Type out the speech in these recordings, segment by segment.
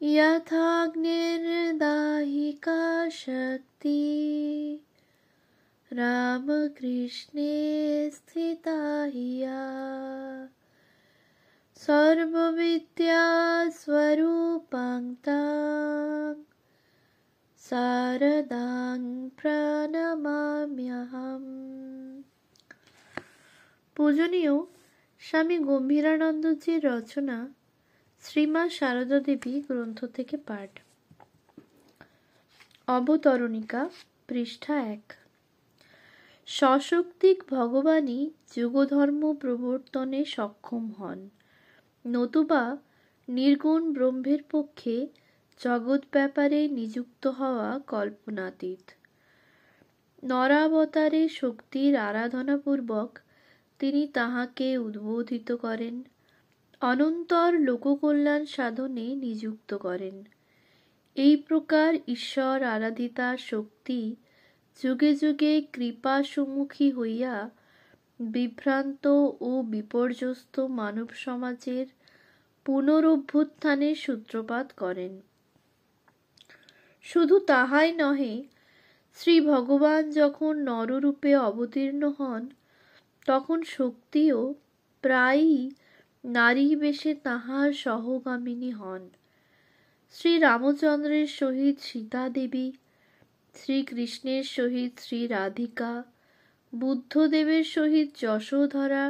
यथाग्निर्दाहिका शक्ति रामकृष्णे स्थिता हिया सर्वविद्या स्वरूपां तां शारदां प्रणमाम्यहम्। পূজনীয় স্বামী গম্ভীরানন্দজির রচনা শ্রীমা সারদা দেবী গ্রন্থ থেকে পাঠ। অবতরণিকা, পৃষ্ঠা 1। সশক্তিক ভগবানই যুগধর্ম প্রবর্তনে সক্ষম হন, নতুবা নির্গুণ ব্রহ্মের পক্ষে জগৎ ব্যাপারে নিযুক্ত হওয়া কল্পনাতীত। নরাবতারে শক্তির আরাধনাপূর্বক তিনি তাহাকে উদ্বোধিত করেন, অনন্তর লোককল্যাণ সাধনে নিযুক্ত করেন। এই প্রকার ঈশ্বর আরাধিতা শক্তি যুগে যুগে কৃপা সম্মুখী হইয়া বিভ্রান্ত ও বিপর্যস্ত মানব সমাজের পুনরুত্থানের সূত্রপাত করেন। শুধু তাহাই নহে, শ্রী ভগবান যখন নররূপে অবতীর্ণ হন, তখন শক্তিও প্রায়ই নারী বেশে তাহার সহগামিনী হন। শ্রী রামচন্দ্রের সহিত সীতা দেবী, শ্রীকৃষ্ণের সহিত শ্রী রাধিকা, বুদ্ধদেবের সহিত যশোধরা,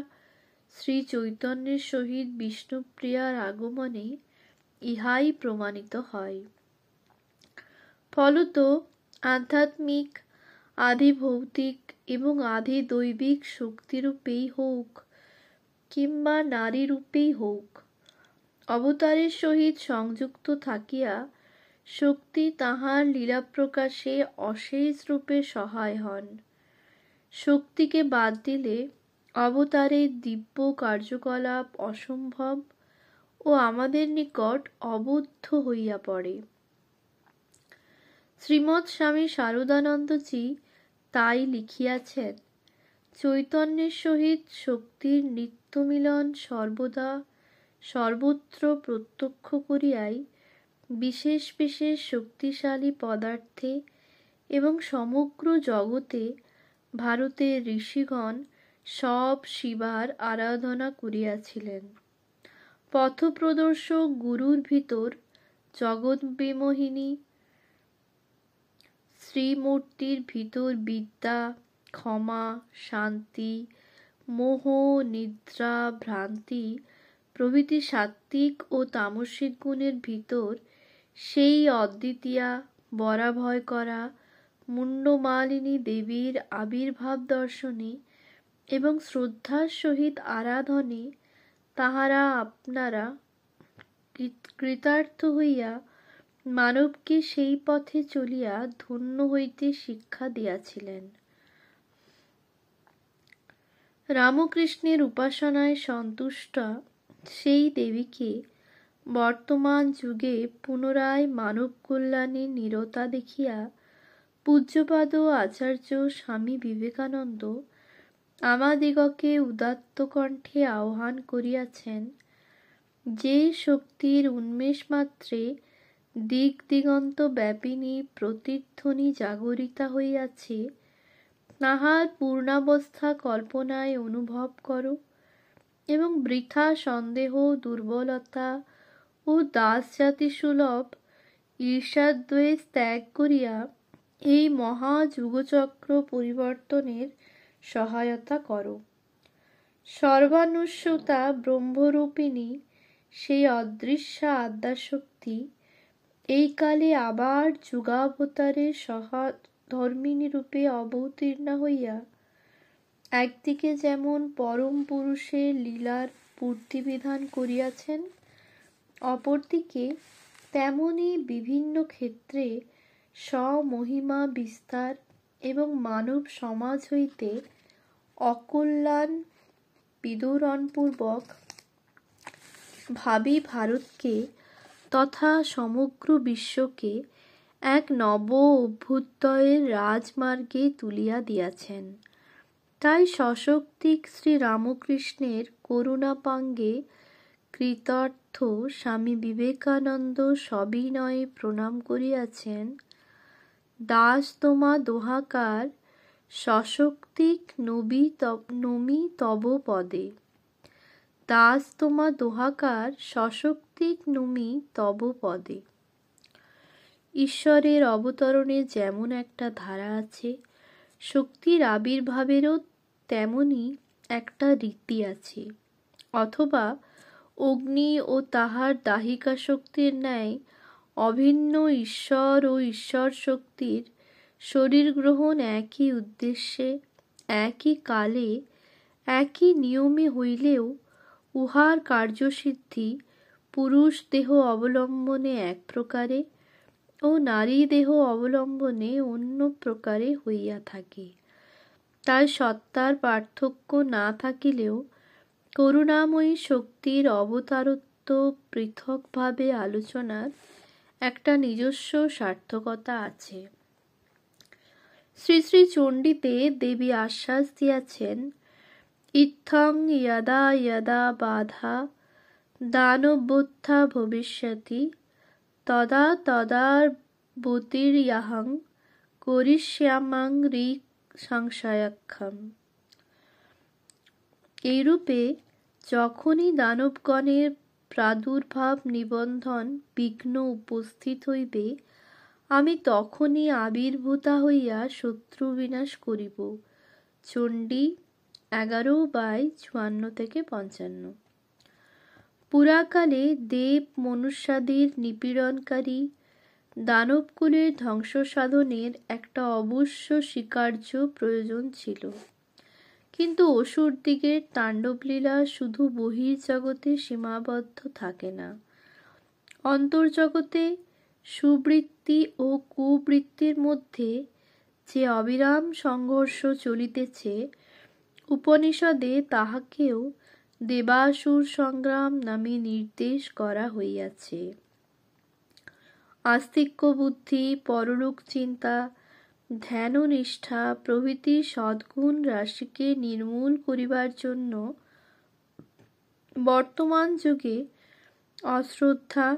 শ্রী চৈতন্যের সহিত বিষ্ণুপ্রিয়ার আগমনে ইহাই প্রমাণিত হয়। ফলত আধ্যাত্মিক, আধি ভৌতিক এবং আধি দৈবিক শক্তিরূপেই হউক কিংবা নারীরূপেই হউক, অবতারের সহিত সংযুক্ত থাকিয়া শক্তি তাহার লীলা প্রকাশে অশেষ রূপে সহায় হন। শক্তিকে বাদ দিলে অবতারের দিব্য কার্যকলাপ অসম্ভব ও আমাদের নিকট অবোধ্য হইয়া পড়ে। শ্রীমৎ স্বামী শারদানন্দজি তাই লিখিয়াছেন, চৈতন্যের সহিত শক্তির নিত্যমিলন সর্বদা সর্বত্র প্রত্যক্ষ করিয়াই বিশেষ বিশেষ শক্তিশালী পদার্থে এবং সমগ্র জগতে ভারতের ঋষিগণ সব শিবার আরাধনা করিয়াছিলেন। পথপ্রদর্শক গুরুর ভিতর জগৎবিমোহিনী শ্রীমূর্তির ভিতর বিদ্যা, ক্ষমা, শান্তি, মোহ, নিদ্রা, ভ্রান্তি প্রভৃতি সাত্ত্বিক ও তামসিক গুণের ভিতর সেই অদ্বিতীয়া, বরাভয় করা, মুণ্ডমালিনী দেবীর আবির্ভাব দর্শনে এবং শ্রদ্ধার সহিত আরাধনে তাহারা আপনারা কৃতার্থ হইয়া মানবকে সেই পথে চলিয়া ধন্য হইতে শিক্ষা দিয়াছিলেন। রামকৃষ্ণের উপাসনায় সন্তুষ্টা সেই দেবীকে বর্তমান যুগে পুনরায় মানব কল্যাণে নিরতা দেখিয়া পূজ্যপাদ আচার্য স্বামী বিবেকানন্দ আমাদিগকে উদাত্ত কণ্ঠে আহ্বান করিয়াছেন, যে শক্তির উন্মেষ মাত্রে দিক দিগন্ত ব্যাপিনী প্রতিধ্বনি জাগরিতা হইয়াছে, তাহার পূর্ণাবস্থা কল্পনায় অনুভব করো এবং বৃথা সন্দেহ, দুর্বলতা ও দাসজাতিসুলভ ঈর্ষাদ্বেষ ত্যাগ করিয়া এই মহা যুগচক্র পরিবর্তনের সহায়তা করো। সর্বানুস্যতা ব্রহ্মরূপিণী সেই অদৃশ্যা আদ্যাশক্তি এই কালে আবার যুগাবতারের সহধর্মিণী রূপে অবতীর্ণা হইয়া একদিকে যেমন পরম পুরুষের লীলার পূর্তিবিধান করিয়াছেন, অপরদিকে তেমনি বিভিন্ন ক্ষেত্রে স্বমহিমা বিস্তার এবং মানব সমাজ হইতে অকল্যাণ বিদূরণপূর্বক ভাবী ভারতকে তথা সমগ্র বিশ্বকে এক নব অভ্যুদয়ের রাজমার্গে তুলিয়া দিয়াছেন। তাই সশক্তিক শ্রী রামকৃষ্ণের করুণাপাঙ্গে কৃতার্থ অর্থ স্বামী বিবেকানন্দ সবিনয়ে প্রণাম করিয়াছেন। দাস তোমা দোহাকার সশক্তিক নমি তব পদে। দাস তোমা দোহাকার সশক্তিক নমি তব পদে। ঈশ্বরের অবতরণে যেমন একটা ধারা আছে, শক্তির আবির্ভাবেরও তেমনি একটা রীতি আছে। অথবা অগ্নি ও তাহার দাহিকা শক্তির ন্যায় অভিন্ন ঈশ্বর ও ঈশ্বর শক্তির শরীর গ্রহণ একই উদ্দেশ্যে, একই কালে, একই নিয়মে হইলেও উহার কার্যসিদ্ধি পুরুষ দেহ অবলম্বনে এক প্রকারে ও নারী দেহ অবলম্বনে অন্য প্রকারে হইয়া থাকে। তাই সত্তার পার্থক্য না থাকিলেও করুণাময়ী শক্তির অবতারত্ব পৃথকভাবে আলোচনার একটা নিজস্ব সার্থকতা আছে। শ্রী শ্রী চণ্ডীতে দেবী আশ্বাস দিয়াছেন, ইত্থং যদা যদা বাধা দানবোত্থা ভবিষ্যতি তদা তদাবতীর্যাহং করিষ্যাম্যং ঋক্ সংশয়াক্ষম। এইরূপে যখনই দানবগণের প্রাদুর্ভাব নিবন্ধন বিঘ্ন উপস্থিত হইবে, আমি তখনই আবির্ভূতা হইয়া শত্রু বিনাশ করিব। চণ্ডী 11/54-55। পুরাকালে দেব মনুষ্যাদির নিপীড়নকারী দানবকুলের ধ্বংস সাধনের একটা অবশ্য স্বীকার্য প্রয়োজন ছিল। কিন্তু অসুরদিগের তাণ্ডবলীলা শুধু বহির্জগতে সীমাবদ্ধ থাকে না। অন্তর্জগতে সুবৃত্তি ও কুবৃত্তির মধ্যে যে অবিরাম সংঘর্ষ চলিতেছে, উপনিষদে তাহাকেও দেবাসুর সংগ্রাম নামে নির্দেশ করা হইয়াছে। আস্তিক্য বুদ্ধি, পরলোক চিন্তা, ধ্যান ও নিষ্ঠা প্রভৃতি সদ্গুণ রাশিকে নির্মূল করিবার জন্য বর্তমান যুগে অশ্রদ্ধা,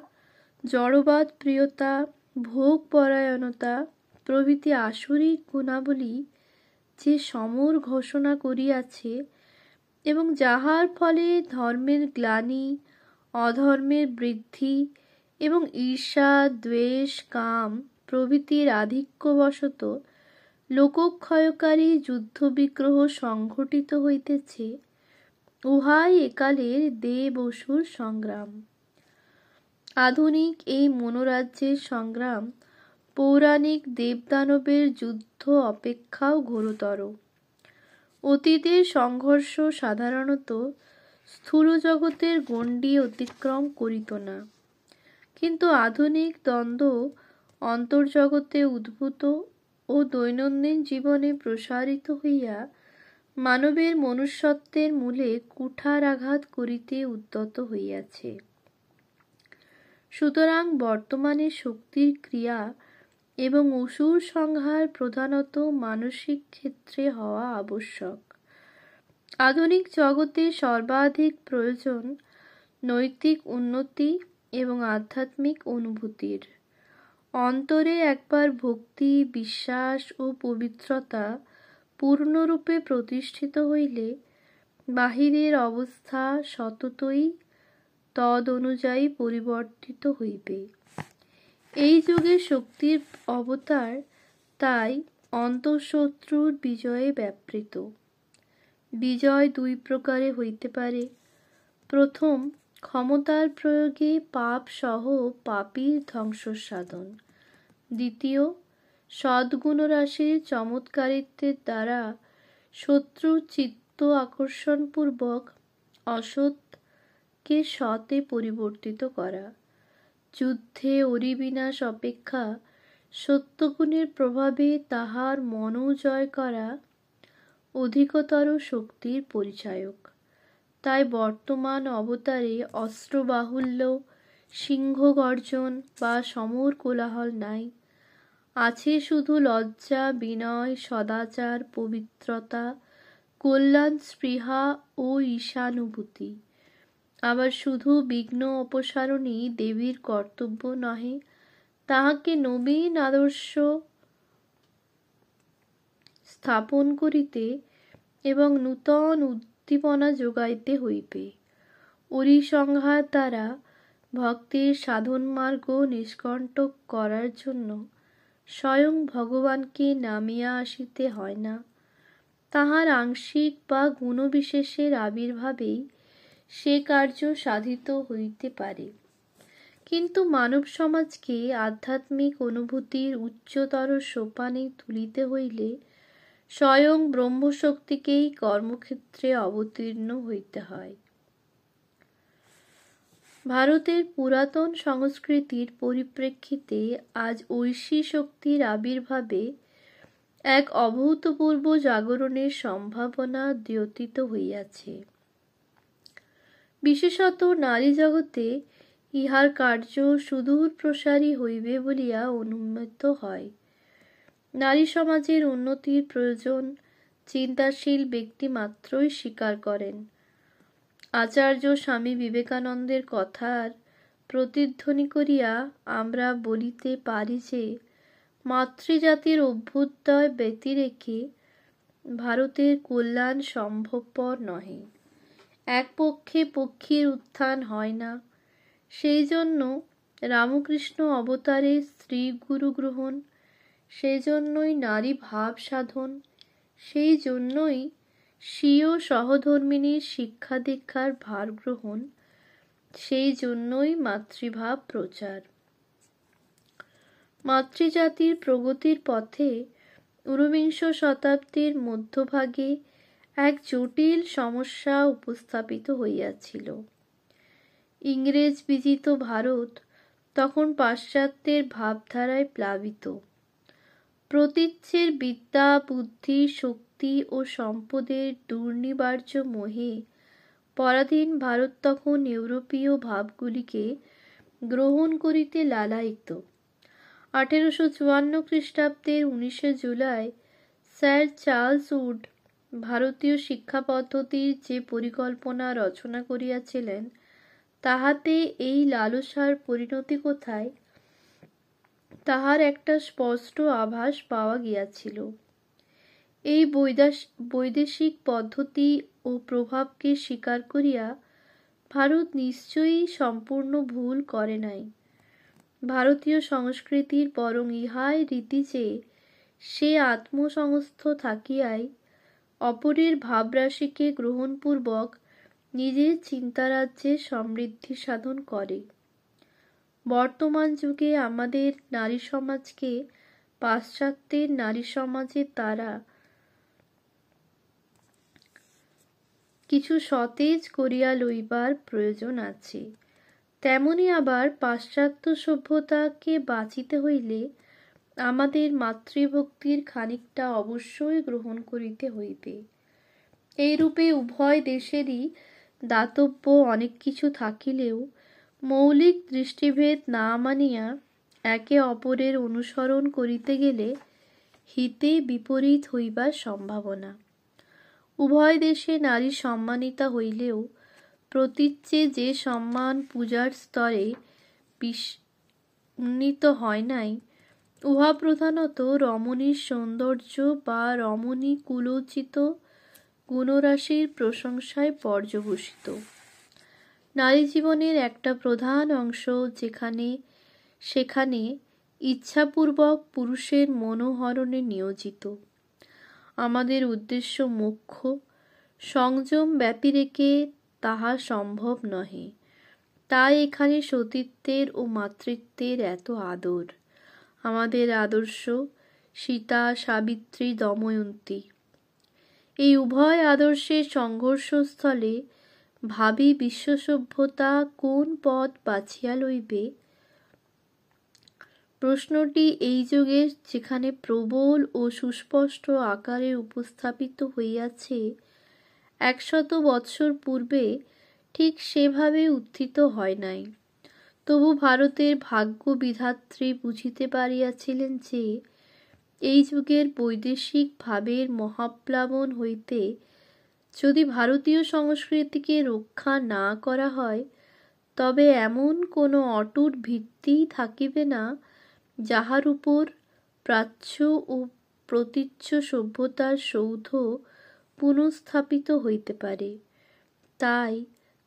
জড়বাদ প্রিয়তা, ভোগপরায়ণতা প্রভৃতি আসরিক গুণাবলী যে সমর ঘোষণা করিয়াছে এবং যাহার ফলে ধর্মের গ্লানি, অধর্মের বৃদ্ধি এবং ঈর্ষা, দ্বেষ, কাম প্রভৃতির আধিক্যবশত লোকক্ষয়কারী যুদ্ধবিগ্রহ সংঘটিত হইতেছে, উহাই একালের দেব অসুর সংগ্রাম। আধুনিক এই মনোরাজ্যের সংগ্রাম পৌরাণিক দেবদানবের যুদ্ধ অপেক্ষাও ঘোরতর। অতীতের সংঘর্ষ সাধারণত স্থূল জগতের গণ্ডি অতিক্রম করিত না, কিন্তু আধুনিক দ্বন্দ্ব অন্তর্জগতে উদ্ভূত ও দৈনন্দিন জীবনে প্রসারিত হইয়া মানবের মনুষ্যত্বের মূলে কুঠারাঘাত করিতে উদ্যত হইয়াছে। সুতরাং বর্তমানে শক্তির ক্রিয়া এবং অসুর সংহার প্রধানত মানসিক ক্ষেত্রে হওয়া আবশ্যক। আধুনিক জগতে সর্বাধিক প্রয়োজন নৈতিক উন্নতি এবং আধ্যাত্মিক অনুভূতির। অন্তরে একবার ভক্তি, বিশ্বাস ও পবিত্রতা পূর্ণরূপে প্রতিষ্ঠিত হইলে বাহিরের অবস্থা সততই তদ অনুযায়ী পরিবর্তিত হইবে। এই যুগে শক্তির অবতার তাই অন্তঃশত্রুর বিজয়ে ব্যাপৃত। বিজয় দুই প্রকারে হইতে পারে। প্রথম, ক্ষমতার প্রয়োগে পাপ সহ পাপীর ধ্বংস সাধন। দ্বিতীয়, সদ্গুণরাশির চমৎকারিত্বের দ্বারা শত্রুর চিত্ত আকর্ষণপূর্বক অসৎকে সতে পরিবর্তিত করা। যুদ্ধে অরিবিনাশ অপেক্ষা সত্যগুণের প্রভাবে তাহার মনও জয় করা অধিকতর শক্তির পরিচায়ক। তাই বর্তমান অবতারে অস্ত্রবাহুল্য, সিংহগর্জন বা সমর কোলাহল নাই। আছে শুধু লজ্জা, বিনয়, সদাচার, পবিত্রতা, কল্যাণ স্পৃহা ও ঈশানুভূতি। আবার শুধু বিঘ্ন অপসারণই দেবীর কর্তব্য নহে, তাহাকে নবীন আদর্শ স্থাপন করিতে এবং নূতন উদ্দীপনা যোগাইতে হইবে। অরিসংহার দ্বারা ভক্তের সাধন মার্গ নিষ্কণ্টক করার জন্য স্বয়ং ভগবানকে নামিয়া আসিতে হয় না, তাহার আংশিক বা গুণবিশেষের আবির্ভাবেই সে কার্য সাধিত হইতে পারে। কিন্তু মানব সমাজকে আধ্যাত্মিক অনুভূতির উচ্চতর সোপানে তুলিতে হইলে স্বয়ং ব্রহ্মশক্তিকেই কর্মক্ষেত্রে অবতীর্ণ হইতে হয়। ভারতের পুরাতন সংস্কৃতির পরিপ্রেক্ষিতে আজ ঐশী শক্তির আবির্ভাবে এক অভূতপূর্ব জাগরণের সম্ভাবনা দ্যোতিত হইয়াছে। বিশেষত নারী জগতে ইহার কার্য সুদূর প্রসারী হইবে বলিয়া অনুমিত হয়। নারী সমাজের উন্নতির প্রয়োজন চিন্তাশীল ব্যক্তি মাত্রই স্বীকার করেন। আচার্য স্বামী বিবেকানন্দের কথার প্রতিধ্বনি করিয়া আমরা বলিতে পারি যে মাতৃজাতির অভ্যুদয় ব্যতিরেকে ভারতের কল্যাণ সম্ভবপর নহে। এক পক্ষে পক্ষীর উত্থান হয় না, সেই জন্য রামকৃষ্ণ অবতারে স্ত্রী গুরু গ্রহণ, সেই জন্যই নারী ভাব সাধন, সেই জন্যই স্বীয় সহধর্মিণীর শিক্ষা দীক্ষার ভার গ্রহণ, সেই জন্যই মাতৃভাব প্রচার। মাতৃজাতির প্রগতির পথে ঊনবিংশ শতাব্দীর মধ্যভাগে এক জটিল সমস্যা উপস্থাপিত হইয়াছিল। ইংরেজ বিজিত ভারত তখন পাশ্চাত্যের ভাবধারায় প্লাবিত। প্রতীচ্যের বিদ্যা, বুদ্ধি, শক্তি ও সম্পদের দুর্নিবার্য মোহে পরাধীন ভারত তখন ইউরোপীয় ভাবগুলিকে গ্রহণ করিতে লালায়িত। 1854 খ্রিস্টাব্দের 19 জুলাই স্যার চার্লস উড ভারতীয় শিক্ষা পদ্ধতির যে পরিকল্পনা রচনা করিয়াছিলেন, তাহাতে এই লালসার পরিণতি কোথায়, তাহার একটা স্পষ্ট আভাস পাওয়া গিয়াছিল। এই বৈদেশিক পদ্ধতি ও প্রভাবকে স্বীকার করিয়া ভারত নিশ্চয়ই সম্পূর্ণ ভুল করে নাই। ভারতীয় সংস্কৃতির বরং ইহাই রীতি যে সে আত্মসংস্থ থাকিয়াই অপরের ভাবরাশিকে গ্রহণপূর্বক নিজের চিন্তারাজ্যে সমৃদ্ধি সাধন করে। বর্তমান যুগে আমাদের নারী সমাজকে পাশ্চাত্যের নারী সমাজের দ্বারা কিছু সতেজ করিয়া লইবার প্রয়োজন আছে। তেমনি আবার পাশ্চাত্য সভ্যতাকে বাঁচিতে হইলে আমাদের মাতৃভক্তির খানিকটা অবশ্যই গ্রহণ করিতে হইবে। এইরূপে উভয় দেশেরই দাতব্য অনেক কিছু থাকিলেও মৌলিক দৃষ্টিভেদ না মানিয়া একে অপরের অনুসরণ করিতে গেলে হিতে বিপরীত হইবার সম্ভাবনা। উভয় দেশে নারী সম্মানিতা হইলেও প্রতীচ্যে যে সম্মান পূজার স্তরে উন্নীত হয় নাই, উহা প্রধানত রমণীর সৌন্দর্য বা রমণী কুলোচিত গুণরাশির প্রশংসায় পর্যবসিত। নারী জীবনের একটা প্রধান অংশ সেখানে ইচ্ছাপূর্বক পুরুষের মনোহরণে নিয়োজিত। আমাদের উদ্দেশ্য মোক্ষ, সংযম ব্যতিরেকে তাহা সম্ভব নহে। তাই এখানে সতীত্বের ও মাতৃত্বের এত আদর। আমাদের আদর্শ সীতা, সাবিত্রী, দময়ন্তী। এই উভয় আদর্শের সংঘর্ষস্থলে ভাবী বিশ্বসভ্যতা কোন পথ বাছিয়া লইবে? প্রশ্নটি এই যুগে যেখানে প্রবল ও সুস্পষ্ট আকারে উপস্থাপিত হইয়াছে, 100 বৎসর পূর্বে ঠিক সেভাবে উত্থিত হয় নাই। তবু ভারতের ভাগ্য বিধাত্রী বুঝিতে পারিয়াছিলেন যে এই যুগের বৈদেশিক ভাবের মহাপ্লাবন হইতে যদি ভারতীয় সংস্কৃতিকে রক্ষা না করা হয়, তবে এমন কোনো অটুট ভিত্তিই থাকিবে না যাহার উপর প্রাচ্য ও প্রতীচ্য সভ্যতার সৌধ পুনঃস্থাপিত হইতে পারে। তাই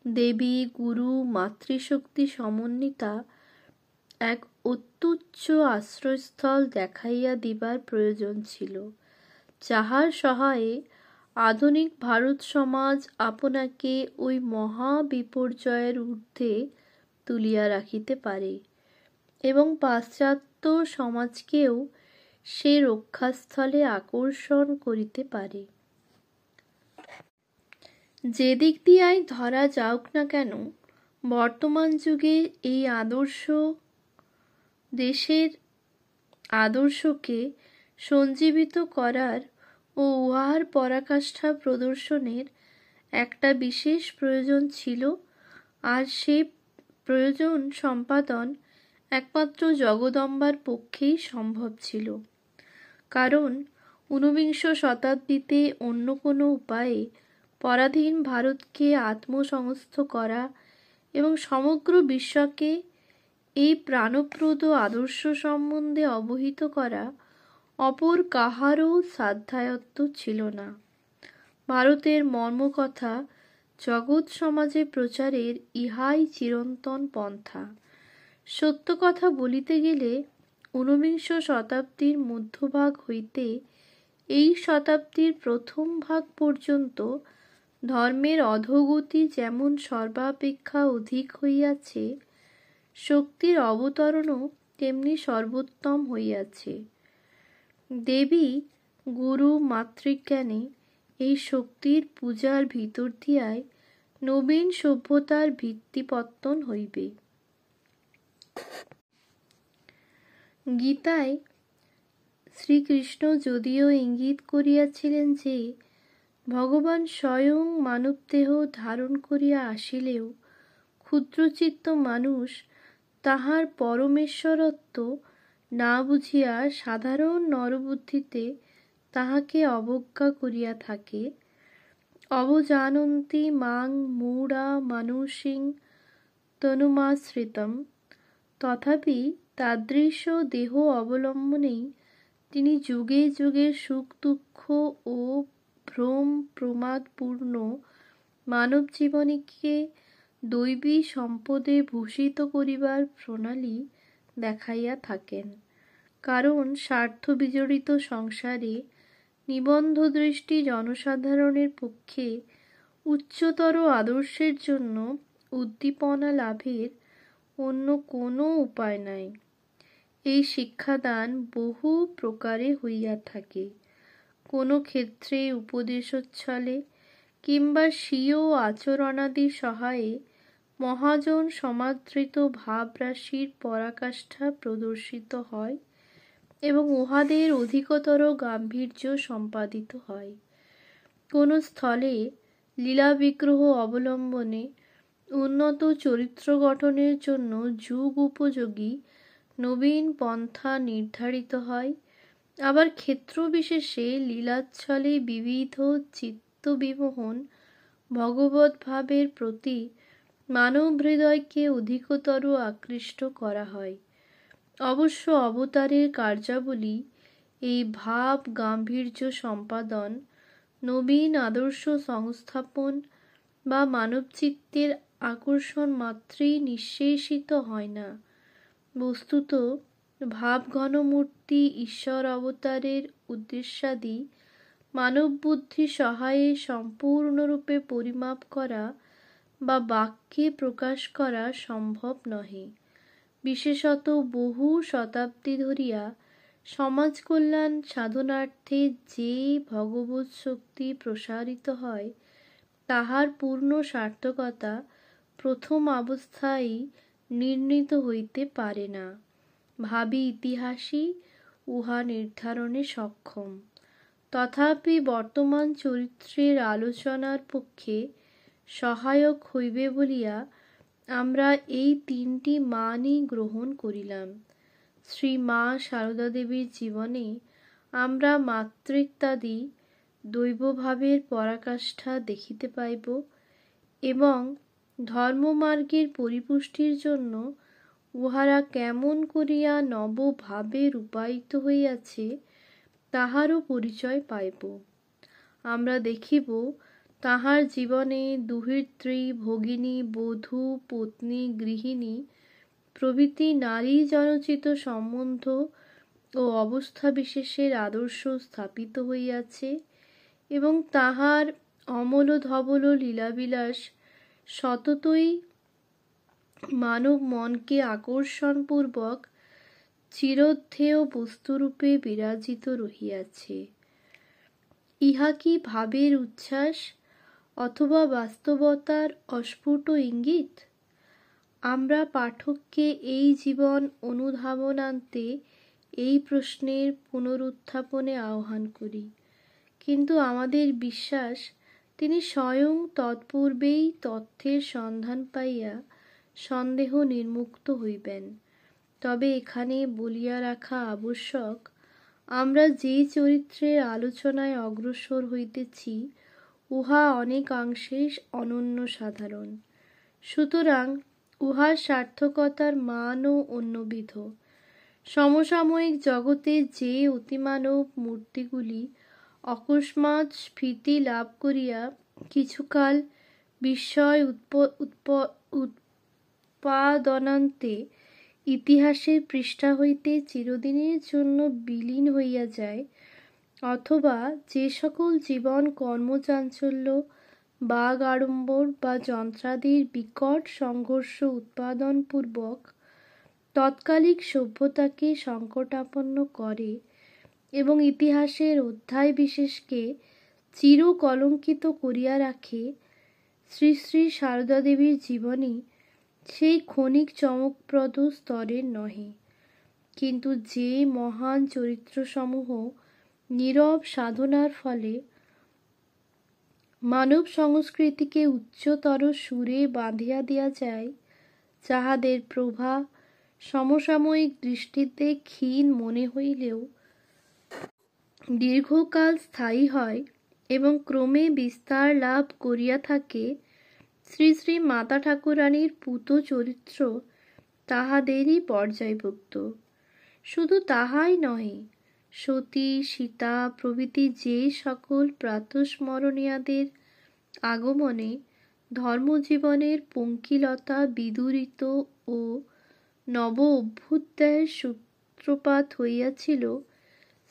দেবী, গুরু, মাতৃশক্তি সমন্বিতা এক অত্যুচ্চ আশ্রয়স্থল দেখাইয়া দিবার প্রয়োজন ছিল, যাহার সহায়ে আধুনিক ভারত সমাজ আপনাকে ওই মহা বিপর্যয়ের ঊর্ধ্বে তুলিয়া রাখিতে পারে এবং পাশ্চাত্য সমাজকেও সে রক্ষাস্থলে আকর্ষণ করিতে পারে। যেদিক দিয়াই ধরা যাওক না কেন, বর্তমান যুগে এই আদর্শ দেশের আদর্শকে সঞ্জীবিত করার ও উহার পরাকাষ্ঠা প্রদর্শনের একটা বিশেষ প্রয়োজন ছিল, আর সে প্রয়োজন সম্পাদন একমাত্র জগদম্বার পক্ষেই সম্ভব ছিল। কারণ ঊনবিংশ শতাব্দীতে অন্য কোনো উপায়ে পরাধীন ভারতকে আত্মসংস্থ করা এবং সমগ্র বিশ্বকে এই প্রাণপ্রদ আদর্শ সম্বন্ধে অবহিত করা অপর কাহারও সাধ্যায়ত্ত ছিল না। ভারতের মর্মকথা জগৎ সমাজে প্রচারের ইহাই চিরন্তন পন্থা। সত্য কথা বলিতে গেলে ঊনবিংশ শতাব্দীর মধ্যভাগ হইতে এই শতাব্দীর প্রথম ভাগ পর্যন্ত ধর্মের অধোগতি যেমন সর্বাপেক্ষা অধিক হইয়াছে, শক্তির অবতরণও তেমনি সর্বোত্তম হইয়াছে। দেবী, গুরু, মাতৃজ্ঞানে এই শক্তির পূজার ভিতর দিয়াই নবীন সভ্যতার ভিত্তিপত্তন হইবে। গীতায় শ্রীকৃষ্ণ যদিও ইঙ্গিত করিয়াছিলেন যে ভগবান স্বয়ং মানবদেহ ধারণ করিয়া আসিলেও ক্ষুদ্রচিত্ত মানুষ তাহার পরমেশ্বরত্ব না বুঝিয়া সাধারণ নরবুদ্ধিতে তাহাকে অবজ্ঞা করিয়া থাকে, অবজানন্তি মাং মূঢ়া মানুষিং তনুমাশ্রিতম, তথাপি তাদৃশ দেহ অবলম্বনেই তিনি যুগে যুগে সুখ দুঃখ ও ভ্রম প্রমাদপূর্ণ মানব জীবনীকে দৈবী সম্পদে ভূষিত করিবার প্রণালী দেখাইয়া থাকেন। কারণ স্বার্থ বিজড়িত সংসারে নিবন্ধ দৃষ্টি জনসাধারণের পক্ষে উচ্চতর আদর্শের জন্য উদ্দীপনা লাভের অন্য কোনো উপায় নাই। এই শিক্ষাদান বহু প্রকারে হইয়া থাকে। কোনো ক্ষেত্রে উপদেশোচ্ছলে কিংবা স্বীয় আচরণাদি সহায়ে মহাজন সমাদৃত ভাবরাশির পরাকাষ্ঠা প্রদর্শিত হয় এবং উহাদের অধিকতর গাম্ভীর্য সম্পাদিত হয়। কোনো স্থলে লীলা বিগ্রহ অবলম্বনে উন্নত চরিত্র গঠনের জন্য যুগ উপযোগী নবীন পন্থা নির্ধারিত হয়। আবার ক্ষেত্র বিশেষে লীলাচ্ছলে বিবিধ চিত্তবিমোহন ভগবৎ ভাবের প্রতি মানব হৃদয়কে অধিকতর আকৃষ্ট করা হয়। অবশ্য অবতারের কার্যাবলী এই ভাব গাম্ভীর্য সম্পাদন, নবীন আদর্শ সংস্থাপন বা মানবচিত্তের আকর্ষণ মাত্রেই নিঃশেষিত হয় না। বস্তুত ভাবঘনমূর্তি ঈশ্বর অবতারের উদ্দেশ্যাদি মানববুদ্ধি সহায়ে সম্পূর্ণরূপে পরিমাপ করা বা বাক্যে প্রকাশ করা সম্ভব নহে। বিশেষত বহু শতাব্দী ধরিয়া সমাজ কল্যাণ সাধনার্থে যে ভগবৎ শক্তি প্রসারিত হয়, তাহার পূর্ণ সার্থকতা প্রথম অবস্থায় নির্ণীত হইতে পারে না। ভাবী ইতিহাসই উহা নির্ধারণে সক্ষম। তথাপি বর্তমান চরিত্রের আলোচনার পক্ষে সহায়ক হইবে বলিয়া আমরা এই তিনটি মানই গ্রহণ করিলাম। শ্রী মা সারদা দেবীর জীবনে আমরা মাতৃত্বাদি দৈবভাবের পরাকাষ্ঠা দেখিতে পাইব এবং ধর্মমার্গের পরিপুষ্টির জন্য উহারা কেমন করিয়া নবভাবে রূপায়িত হইয়াছে তাহারও পরিচয় পাইব। আমরা দেখিব তাহার জীবনে দুহিত্রী, ভগিনী, বধূ, পত্নী, গৃহিণী প্রভৃতি নারী জনচিত সম্বন্ধ ও অবস্থা বিশেষের আদর্শ স্থাপিত হইয়াছে এবং তাহার অমল ধবল লীলাবিলাস সততই মানব মনকে আকর্ষণপূর্বক চিরধ্যেয় বস্তুরূপে বিরাজিত রহিয়াছে। ইহা কি ভাবের উচ্ছ্বাস অথবা বাস্তবতার অস্ফুট ইঙ্গিত? আমরা পাঠককে এই জীবন অনুধাবনান্তে এই প্রশ্নের পুনরুত্থাপনে আহ্বান করি, কিন্তু আমাদের বিশ্বাস তিনি স্বয়ং তৎপূর্বেই তথ্যের সন্ধান পাইয়া সন্দেহ নির্মুক্ত হইবেন। তবে এখানে বলিয়া রাখা আবশ্যক, আমরা যে চরিত্রের আলোচনায় অগ্রসর হইতেছি উহা অনেকাংশে অনন্য সাধারণ, সুতরাং উহার সার্থকতার মানও অন্যবিধ। সমসাময়িক জগতে যে অতিমানব মূর্তিগুলি অকস্মাৎ স্ফীতি লাভ করিয়া কিছুকাল বিস্ময় উৎপাদনান্তে ইতিহাসের পৃষ্ঠা হইতে চিরদিনের জন্য বিলীন হইয়া যায়, অথবা যে সকল জীবন কর্মচাঞ্চল্য, বাগ আড়ম্বর বা যন্ত্রাদির বিকট সংঘর্ষ উৎপাদনপূর্বক তৎকালিক সভ্যতাকে সংকটাপন্ন করে এবং ইতিহাসের অধ্যায় বিশেষকে চিরকলঙ্কিত করিয়া রাখে, শ্রী শ্রী সারদা দেবীর জীবনী সেই ক্ষণিক চমকপ্রদ স্তরের নহে। কিন্তু যে মহান চরিত্রসমূহ নীরব সাধনার ফলে মানব সংস্কৃতিকে উচ্চতর সুরে বাঁধিয়া দেওয়া যায়, যাহাদের প্রভা সমসাময়িক দৃষ্টিতে ক্ষীণ মনে হইলেও দীর্ঘকাল স্থায়ী হয় এবং ক্রমে বিস্তার লাভ করিয়া থাকে, শ্রী শ্রী মাতা ঠাকুরানীর পূত চরিত্র তাহাদেরই পর্যায়ভুক্ত। শুধু তাহাই নহে, সতী, সীতা প্রভৃতি যে সকল প্রাতঃস্মরণীয়াদের আগমনে ধর্মজীবনের পঙ্কিলতা বিদূরিত ও নব অভ্যুদয়ের সূত্রপাত হইয়াছিল,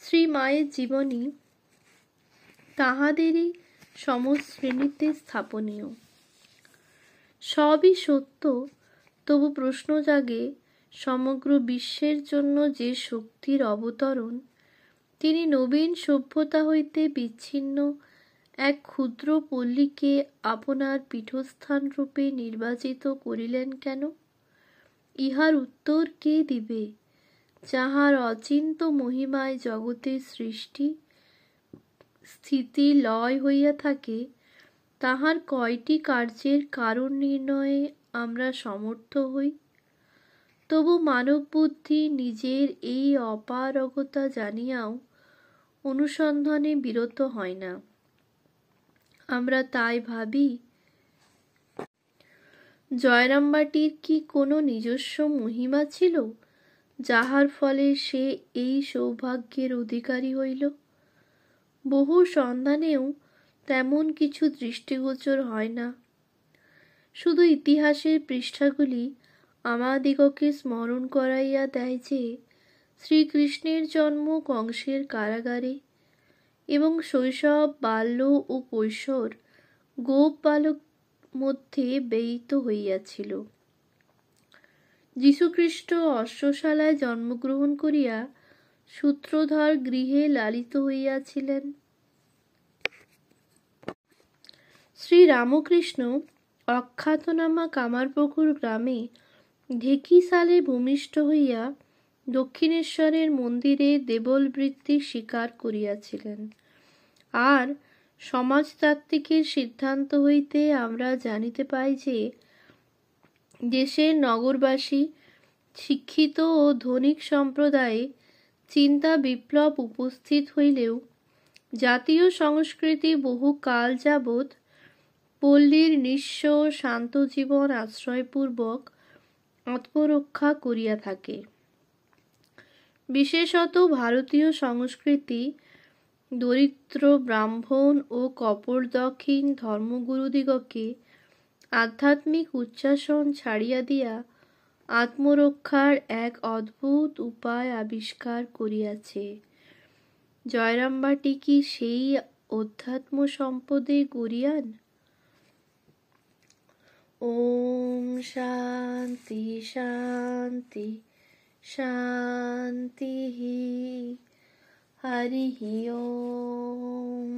শ্রীমায়ের জীবনী তাহাদেরই সমশ্রেণীতে স্থাপনীয়। সবই সত্য, তবু প্রশ্ন জাগে, সমগ্র বিশ্বের জন্য যে শক্তির অবতরণ তিনি নবীন সভ্যতা হইতে বিচ্ছিন্ন এক ক্ষুদ্র পল্লীকে আপনার পীঠস্থান রূপে নির্বাচিত করিলেন কেন? ইহার উত্তর কে দিবে? যাহার অচিন্ত মহিমায় জগতের সৃষ্টি স্থিতি লয় হইয়া থাকে, তাহার কয়টি কার্যের কারণ নির্ণয়ে আমরা সমর্থ হই? তবু মানব বুদ্ধি নিজের এই অপারগতা জানিয়াও অনুসন্ধানে বিরত হয় না। আমরা তাই ভাবি, জয়রামবাটির কি কোনো নিজস্ব মহিমা ছিল, যাহার ফলে সে এই সৌভাগ্যের অধিকারী হইল? বহু সন্ধানেও তেমন কিছু দৃষ্টিগোচর হয় না। শুধু ইতিহাসের পৃষ্ঠাগুলি আমাদিগকে স্মরণ করাইয়া দেয় যে শ্রীকৃষ্ণের জন্ম কংসের কারাগারে এবং শৈশব, বাল্য ও কৈশোর গোপ বালক মধ্যে ব্যয়িত হইয়াছিল। যীশুখ্রিস্ট অশ্বশালায় জন্মগ্রহণ করিয়া সূত্রধর গৃহে লালিত হইয়াছিলেন। শ্রীরামকৃষ্ণ অখ্যাতনামা কামারপুকুর গ্রামে ঢেকিসালে ভূমিষ্ঠ হইয়া দক্ষিণেশ্বরের মন্দিরে দেবলবৃত্তি স্বীকার করিয়াছিলেন। আর সমাজতাত্ত্বিকের সিদ্ধান্ত হইতে আমরা জানিতে পাই যে দেশের নগরবাসী শিক্ষিত ও ধনিক সম্প্রদায়ে চিন্তা বিপ্লব উপস্থিত হইলেও জাতীয় সংস্কৃতি বহু কাল যাবৎ পল্লীর নিঃস্ব শান্ত জীবন আশ্রয়পূর্বক আত্মরক্ষা করিয়া থাকে। বিশেষত ভারতীয় সংস্কৃতি দরিদ্র ব্রাহ্মণ ও কপোলদক্ষিণ ধর্মগুরুদিগকে আধ্যাত্মিক উচ্চাসন ছাড়িয়া দিয়া আত্মরক্ষার এক অদ্ভুত উপায় আবিষ্কার করিয়াছে। জয়রামবাটি কি সেই অধ্যাত্ম সম্পদে গরীয়ান? ওম শান্তি শান্তি শান্তি। হরি ওম।